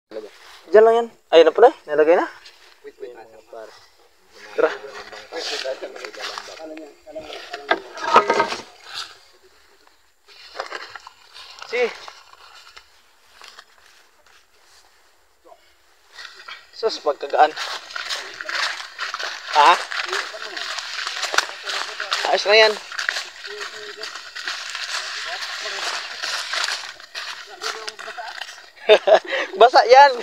Diyan lang yan. Ayun na pala. Nalagay na. Wait. Tara. Si. Sus, pagkagaan. Ha? Ayos na yan. Basa yan.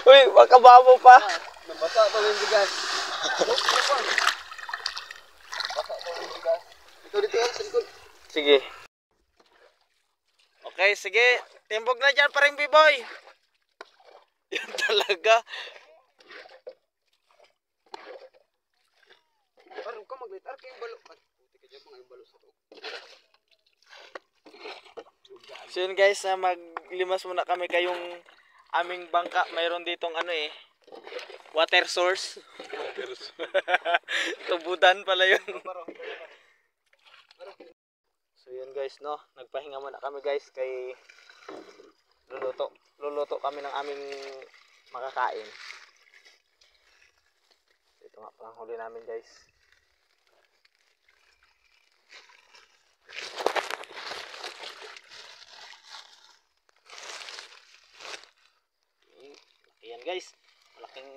Uy, makababo pa. Nabasa pa yung bigas. Nabasa pa yung bigas. Ito dito yan, sa likod. Sige. Okay, sige. Timbog na dyan, paring B-boy. Yan talaga. Parang ka mag-light. Arka yung balo. Puti ka dyan mga yung balo sa to. So yun guys, maglimas muna kami kayong aming bangka. Mayroon ditong water source. Tubudan pala yun. So yun guys, no, nagpahinga muna kami guys kay luluto kami ng aming makakain. Ito nga palang huli namin guys. Ayan guys, malaking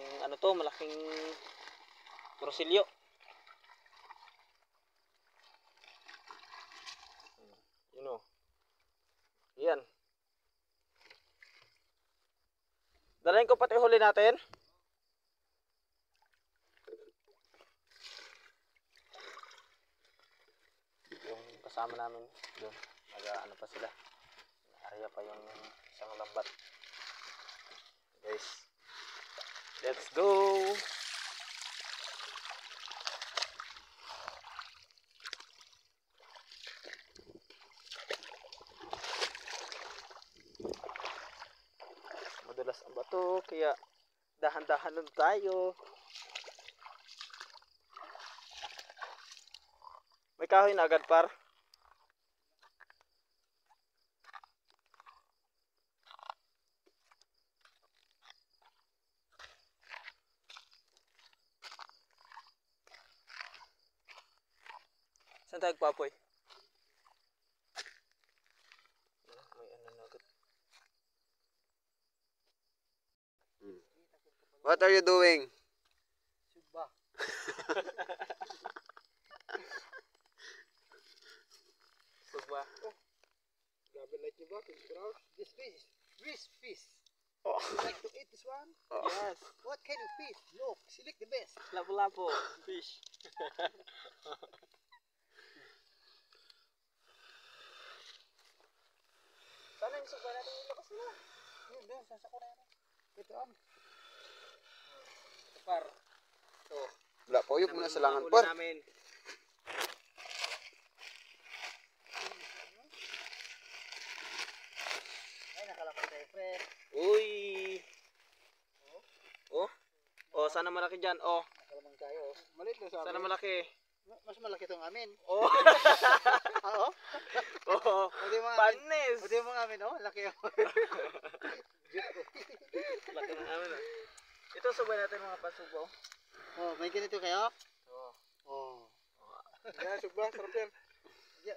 malaking krosilyo. Yun o. Ayan. Dalayin ko pati huli natin. Yung kasama namin doon, ano pa sila. Area pa yung isang lambat. Guys, let's go. Madulas ang bato, kaya dahan-dahan lang tayo. May kahoy na agad par. Saan tayo papoy? May na agad. What are you doing? Suba. Suba. Oh. Grabe like you ba? This fish. Which fish? Oh. You like to eat this one? Oh. Yes. What kind of fish? Look, select the best. Lapu-lapu. Fish. Sana yung suba natin yung lakas nila. Yun, doon, sasako na yan. Ito am. Par. Ito. Wala, pauyok mo na sa langan par. Namin. Ay, nakalaman tayo, friend. Uy. Oh. Oh, sana malaki dyan. Oh. Nakalaman tayo. Malit na sa amin. Sana malaki. Mas malaki itong amin. Oh. Oo. Oh. Pwede mga amin. Panis. Pwede mga amin, oh. Laki yung. Laki ng amin ah. Ito subay natin mga pasubo. Oh, may ganito kayo? Oh. Oh. Yan, suba, sarap yan.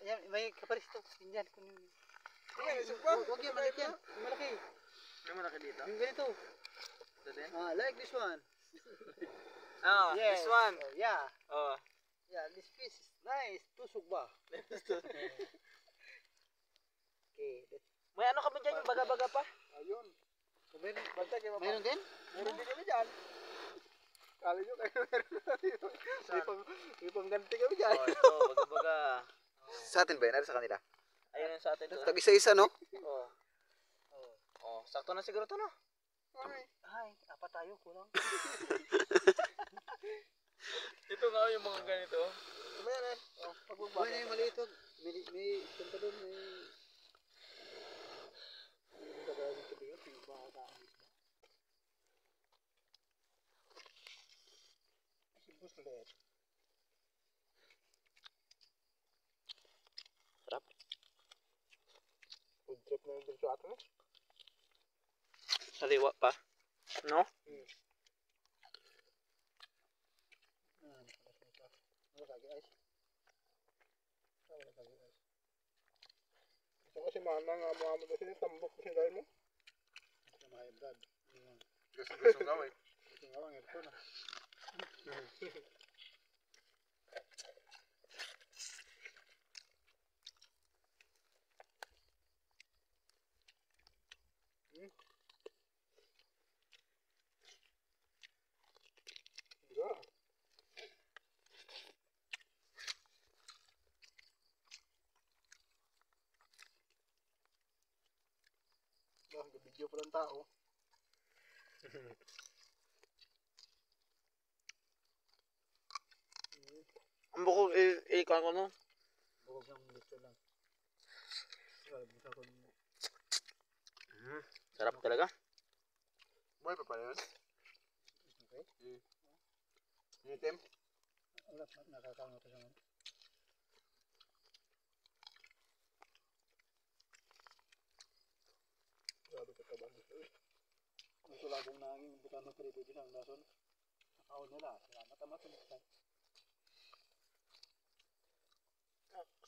Yan, may kaparis to. Yan, kung... Yan, suba. Huwag yan, maliit yan. Malaki. Ano malaki dito? Yung ganito. Ito din? Like this one. Oh, Yes. this one. Oh, yeah. Oh. Yeah, this fish is nice. Tusok ba? Okay. May ano kami dyan, yung baga-baga pa. Ayun. Meron din? Meron din kami dyan. Kala nyo kayo meron. May pangganti kami dyan. Oh, ito, baga-baga. Sa atin ba yun? Sa kanila? Ayun yung sa atin doon. Tag-isa-isa, no? Oh. Oh, sakto na siguro to no? Ay, apat tayo, kulang. Ito nga yung mga ganito. Meron. Oh, pagbaba. May maliit. May kanta doon, may... Sarap. trip na yung sa atin eh. Saliwa pa. No? Gusto kasi mana nga mga mo kasi tambok kasi dahil mo. Gusto na hybrid. Gusto gawin. Gusto gawin ito na. Video pa ng tao. Ang bukog ikaw ko no? Bukog ng gusto lang. Sarap talaga. Buhay pa pala yun? Okay. Item? Wala, nakakangot sa mga. Grabe ka tabang gusto eh. Ang sulabong nanging butan ng peribo din ang lason. Nakaon nila, sila matamatun.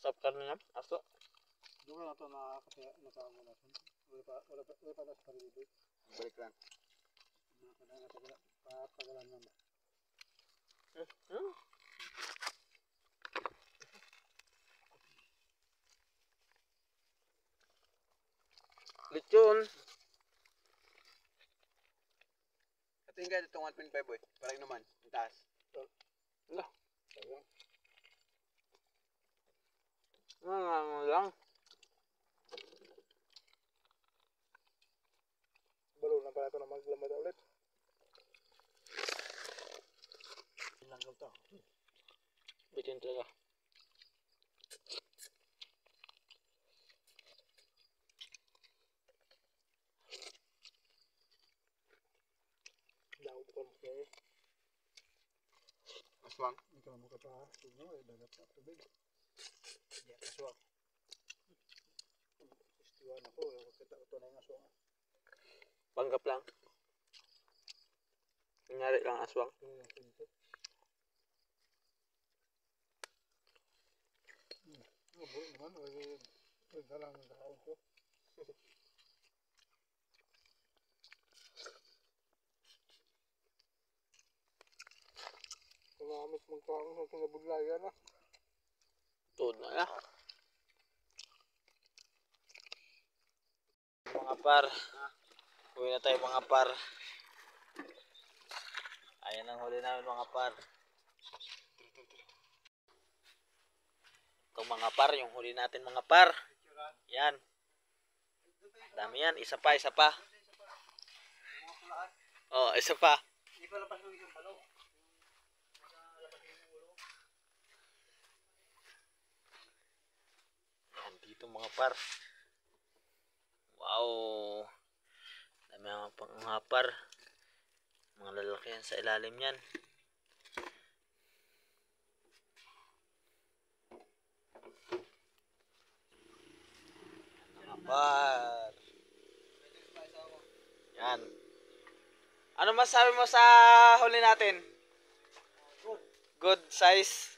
Sarap ka na aso. Doon na ito nakaon mo lason. Wala pa na sa peribo. Balik lang. Pagalan naman. Lechon. Ito yung guys, itong 1.5 boy. Parang naman, ang taas. Wala. Ano lang. Balo na pala ito na maglamad ulit. Langgaw to. Bitin talaga. Daw bukan mo eh. Aswang? Ito mo ka pa. Ito eh, dagat sa tubig. Yan, aswang. Istiwan ako, kita ito na yung aswang. Panggap lang. Kunyari lang aswang. Buro naman, ito lang ang kaon ko. Magamit mong kaon sa kinabuglayan na. Tuod na ya. Mga par. Uwi na tayo mga par. Ayan ang huli namin mga par. Itong mga par, yung huli natin mga par. Yan. Dami yan. Isa pa, isa pa. Oh, isa pa. Hindi pa lapas ng isang balo. Yan dito mga par. Wow. Dami mga par. Mga lalaki yan sa ilalim yan. Mga par. Yan. Ano masabi mo sa huli natin? Good size.